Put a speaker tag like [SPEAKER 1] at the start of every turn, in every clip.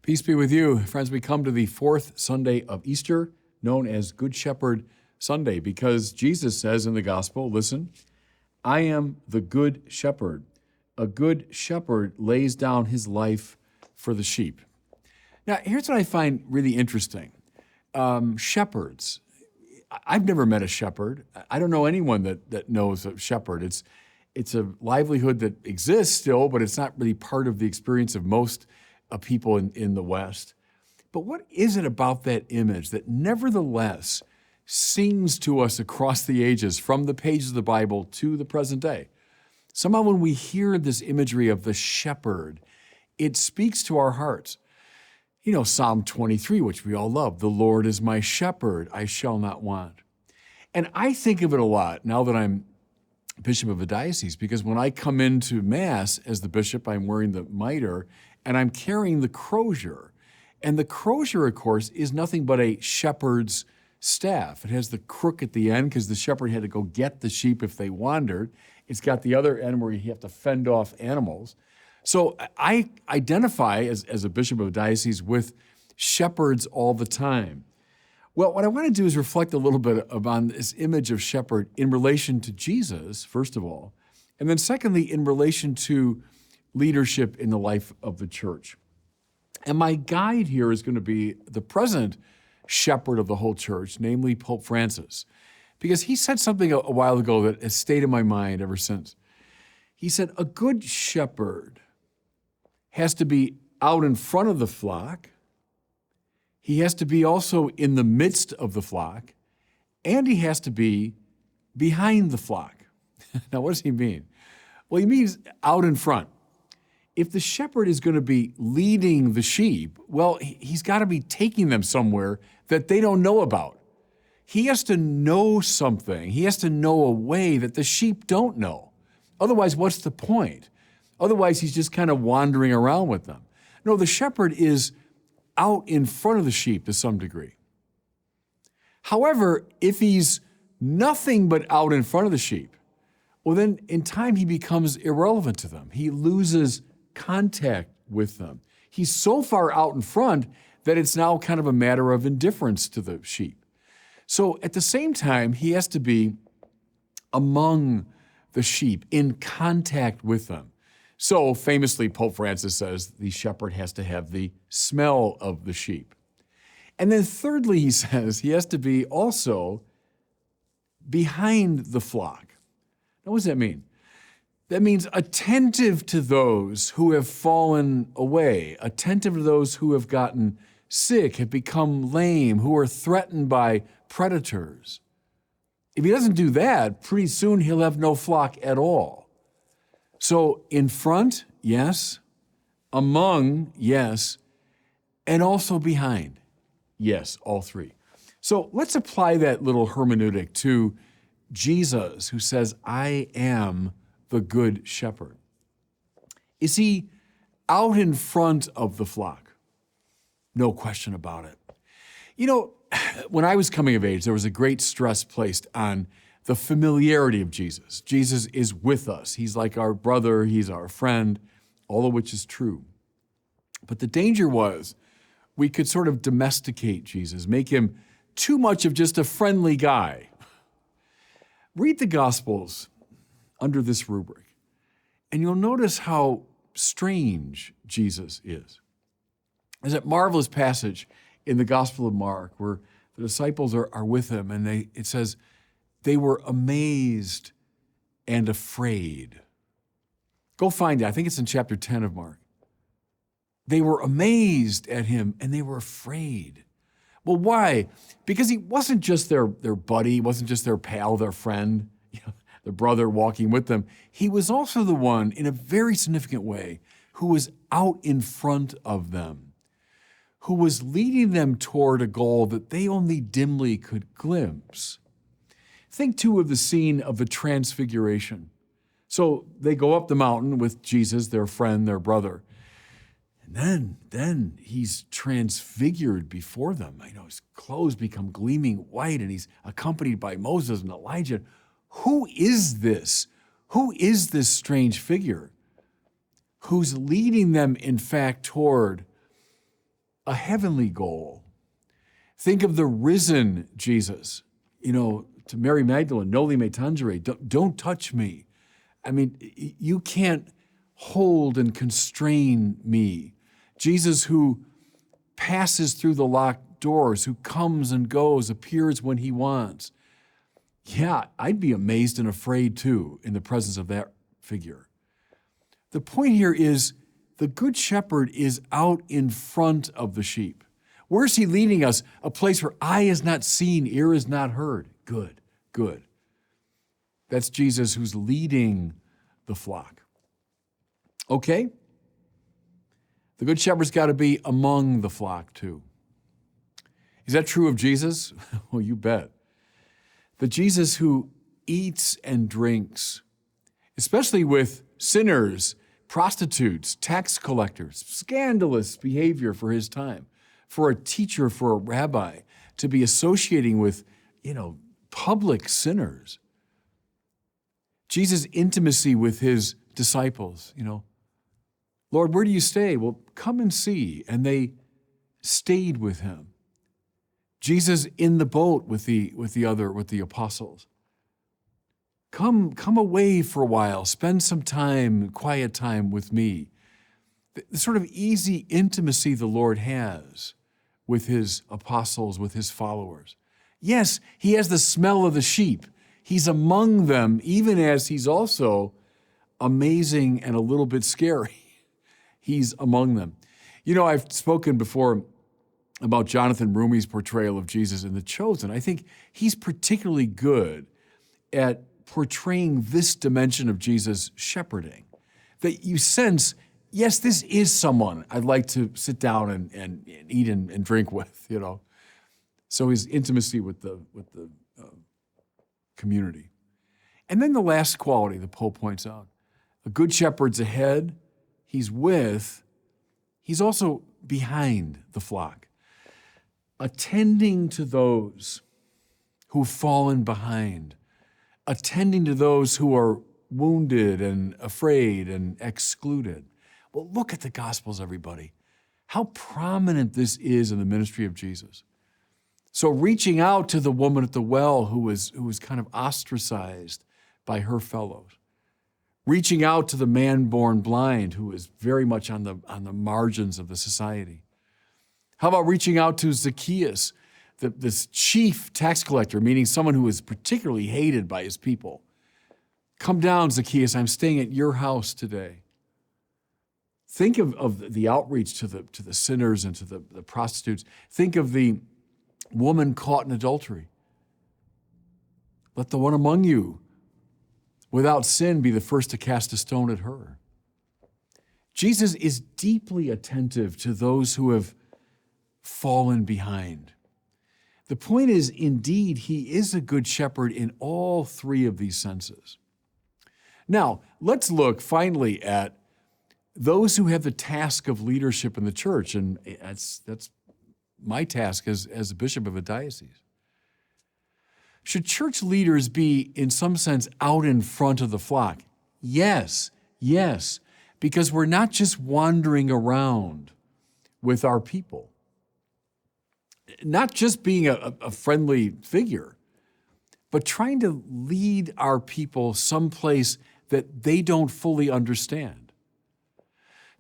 [SPEAKER 1] Peace be with you. Friends, we come to the fourth Sunday of Easter, known as Good Shepherd Sunday, because Jesus says in the gospel, listen, I am the good shepherd. A good shepherd lays down his life for the sheep. Now, here's what I find really interesting. Shepherds. I've never met a shepherd. I don't know anyone that knows a shepherd. It's a livelihood that exists still, but it's not really part of the experience of most people in the West. But what is it about that image that nevertheless sings to us across the ages, from the pages of the Bible to the present day? Somehow when we hear this imagery of the shepherd, it speaks to our hearts. You know, Psalm 23, which we all love, the Lord is my shepherd, I shall not want. And I think of it a lot now that I'm bishop of a diocese, because when I come into Mass as the bishop, I'm wearing the mitre and I'm carrying the crozier. And the crozier, of course, is nothing but a shepherd's staff. It has the crook at the end because the shepherd had to go get the sheep if they wandered. It's got the other end where you have to fend off animals. So I identify as a bishop of a diocese with shepherds all the time. Well, what I want to do is reflect a little bit on this image of shepherd in relation to Jesus, first of all, and then secondly, in relation to leadership in the life of the church. And my guide here is going to be the present shepherd of the whole church, namely Pope Francis, because he said something a while ago that has stayed in my mind ever since. He said, a good shepherd has to be out in front of the flock. He has to be also in the midst of the flock, and he has to be behind the flock. Now, what does he mean? Well, he means out in front. If the shepherd is going to be leading the sheep, well, he's got to be taking them somewhere that they don't know about. He has to know something. He has to know a way that the sheep don't know. Otherwise, what's the point? Otherwise, he's just kind of wandering around with them. No, the shepherd is out in front of the sheep to some degree. However, if he's nothing but out in front of the sheep, well, then in time he becomes irrelevant to them. He loses contact with them. He's so far out in front that it's now kind of a matter of indifference to the sheep. So at the same time, he has to be among the sheep, in contact with them. So famously, Pope Francis says the shepherd has to have the smell of the sheep. And then thirdly, he says he has to be also behind the flock. Now, what does that mean? That means attentive to those who have fallen away, attentive to those who have gotten sick, have become lame, who are threatened by predators. If he doesn't do that, pretty soon he'll have no flock at all. So in front, yes. Among, yes. And also behind, yes, all three. So let's apply that little hermeneutic to Jesus, who says, I am the good shepherd. Is he out in front of the flock? No question about it. You know, when I was coming of age, there was a great stress placed on the familiarity of Jesus. Jesus is with us. He's like our brother. He's our friend, all of which is true. But the danger was we could sort of domesticate Jesus, make him too much of just a friendly guy. Read the Gospels under this rubric, and you'll notice how strange Jesus is. There's that marvelous passage in the Gospel of Mark where the disciples are with him, and it says, they were amazed and afraid. Go find it. I think it's in chapter 10 of Mark. They were amazed at him, and they were afraid. Well, why? Because he wasn't just their buddy, he wasn't just their pal, their friend, the brother walking with them. He was also the one, in a very significant way, who was out in front of them, who was leading them toward a goal that they only dimly could glimpse. Think, too, of the scene of the Transfiguration. So they go up the mountain with Jesus, their friend, their brother. And then he's transfigured before them. His clothes become gleaming white, and he's accompanied by Moses and Elijah. Who is this? Who is this strange figure who's leading them, in fact, toward a heavenly goal. Think of the risen Jesus, to Mary Magdalene, Noli me tangere, don't touch me. I mean, you can't hold and constrain me. Jesus who passes through the locked doors, who comes and goes, appears when he wants. Yeah, I'd be amazed and afraid too in the presence of that figure. The point here is the Good Shepherd is out in front of the sheep. Where's he leading us? A place where eye is not seen, ear is not heard. Good, good. That's Jesus who's leading the flock. Okay? The Good Shepherd's got to be among the flock too. Is that true of Jesus? Well, you bet. The Jesus who eats and drinks, especially with sinners, prostitutes, tax collectors, scandalous behavior for his time, for a teacher, for a rabbi, to be associating with, public sinners. Jesus' intimacy with his disciples, Lord, where do you stay? Well, come and see. And they stayed with him. Jesus in the boat with the apostles. Come away for a while, spend some time, quiet time with me. The sort of easy intimacy the Lord has with his apostles, with his followers. Yes, he has the smell of the sheep. He's among them, even as he's also amazing and a little bit scary. He's among them. I've spoken before about Jonathan Rumi's portrayal of Jesus in The Chosen. I think he's particularly good at portraying this dimension of Jesus shepherding, that you sense, yes, this is someone I'd like to sit down and eat and drink with, So his intimacy with the community. And then the last quality the Pope points out, a good shepherd's ahead, he's with, he's also behind the flock, attending to those who've fallen behind, attending to those who are wounded and afraid and excluded. Well, look at the Gospels, everybody. How prominent this is in the ministry of Jesus. So reaching out to the woman at the well who was kind of ostracized by her fellows, reaching out to the man born blind who is very much on the margins of the society. How about reaching out to Zacchaeus, this chief tax collector, meaning someone who is particularly hated by his people? Come down, Zacchaeus, I'm staying at your house today. Think of the outreach to the sinners and to the prostitutes. Think of the woman caught in adultery. Let the one among you without sin be the first to cast a stone at her. Jesus is deeply attentive to those who have fallen behind. The point is, indeed, he is a good shepherd in all three of these senses. Now, let's look finally at those who have the task of leadership in the church, and that's my task as a bishop of a diocese. Should church leaders be, in some sense, out in front of the flock? Yes, because we're not just wandering around with our people. Not just being a friendly figure, but trying to lead our people someplace that they don't fully understand.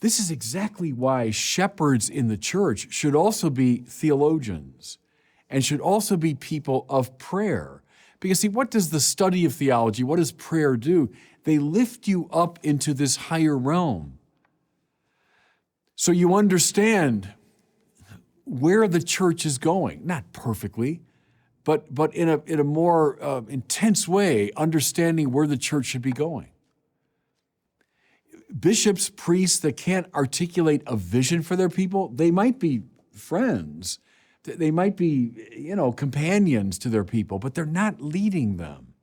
[SPEAKER 1] This is exactly why shepherds in the church should also be theologians and should also be people of prayer. Because see, what does the study of theology, what does prayer do? They lift you up into this higher realm. So you understand where the church is going, not perfectly, but in a more intense way, understanding where the church should be going. Bishops, priests that can't articulate a vision for their people, they might be friends, they might be, companions to their people, but they're not leading them.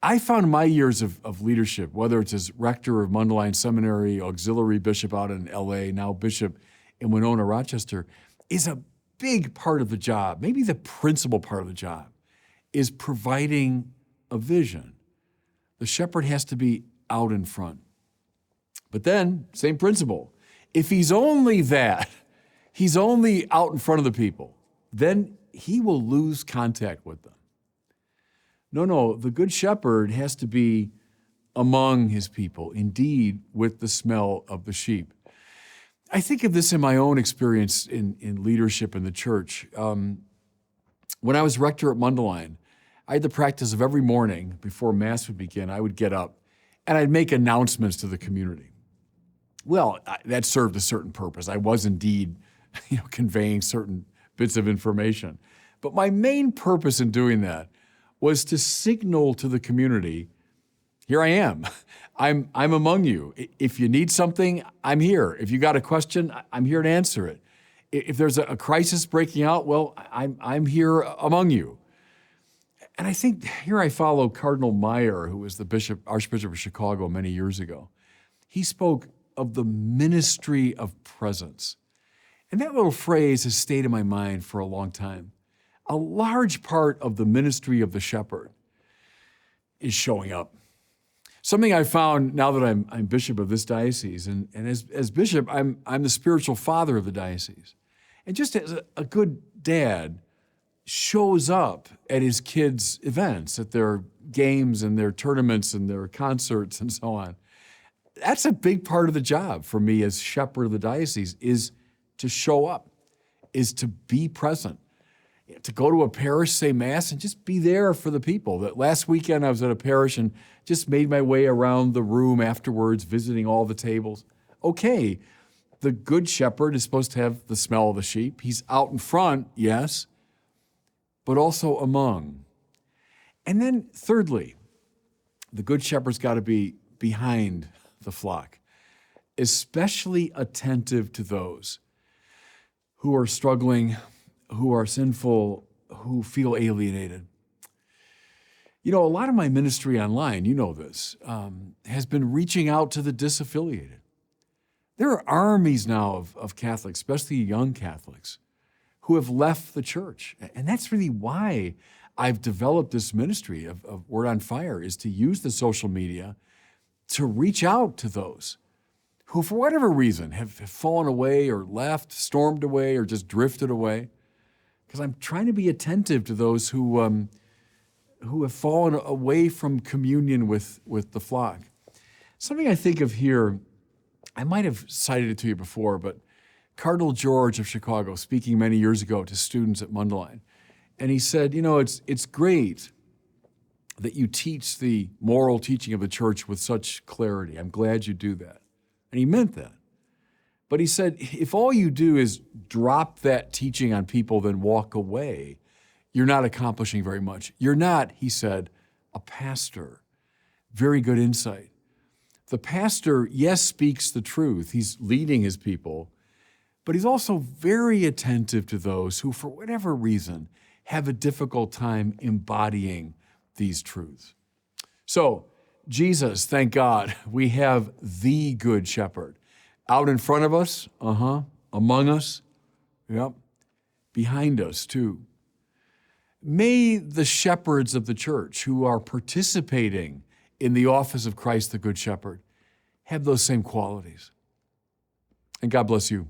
[SPEAKER 1] I found my years of leadership, whether it's as rector of Mundelein Seminary, auxiliary bishop out in LA, now bishop in Winona, Rochester, is a big part of the job, maybe the principal part of the job, is providing a vision. The shepherd has to be out in front. But then, same principle. If he's only that, he's only out in front of the people, then he will lose contact with them. No, the good shepherd has to be among his people, indeed, with the smell of the sheep. I think of this in my own experience in leadership in the church. When I was rector at Mundelein, I had the practice of every morning before Mass would begin, I would get up and I'd make announcements to the community. Well, that served a certain purpose. I was indeed, conveying certain bits of information. But my main purpose in doing that was to signal to the community, here I am. I'm among you. If you need something, I'm here. If you got a question, I'm here to answer it. If there's a crisis breaking out, well, I'm here among you. And I think here I follow Cardinal Meyer, who was the Archbishop of Chicago many years ago. He spoke of the ministry of presence. And that little phrase has stayed in my mind for a long time. A large part of the ministry of the shepherd is showing up. Something I found now that I'm bishop of this diocese, and as bishop, I'm the spiritual father of the diocese. And just as a good dad shows up at his kids' events, at their games and their tournaments and their concerts and so on, that's a big part of the job for me as shepherd of the diocese, is to show up, is to be present, to go to a parish, say Mass, and just be there for the people. That last weekend I was at a parish and just made my way around the room afterwards, visiting all the tables. Okay, the good shepherd is supposed to have the smell of the sheep. He's out in front, yes, but also among. And then thirdly, the good shepherd's got to be behind the flock, especially attentive to those who are struggling, who are sinful, who feel alienated. A lot of my ministry online, this, has been reaching out to the disaffiliated. There are armies now of Catholics, especially young Catholics, who have left the church. And that's really why I've developed this ministry of Word on Fire, is to use the social media to reach out to those who, for whatever reason, have fallen away or left, stormed away, or just drifted away. Because I'm trying to be attentive to those who have fallen away from communion with the flock. Something I think of here, I might have cited it to you before, but Cardinal George of Chicago, speaking many years ago to students at Mundelein, and he said, it's great that you teach the moral teaching of the church with such clarity. I'm glad you do that. And he meant that. But he said, if all you do is drop that teaching on people, then walk away, you're not accomplishing very much. You're not, he said, a pastor. Very good insight. The pastor, yes, speaks the truth. He's leading his people, but he's also very attentive to those who, for whatever reason, have a difficult time embodying these truths. So, Jesus, thank God, we have the Good Shepherd. Out in front of us, among us, yep, behind us too. May the shepherds of the church who are participating in the office of Christ the Good Shepherd have those same qualities. And God bless you.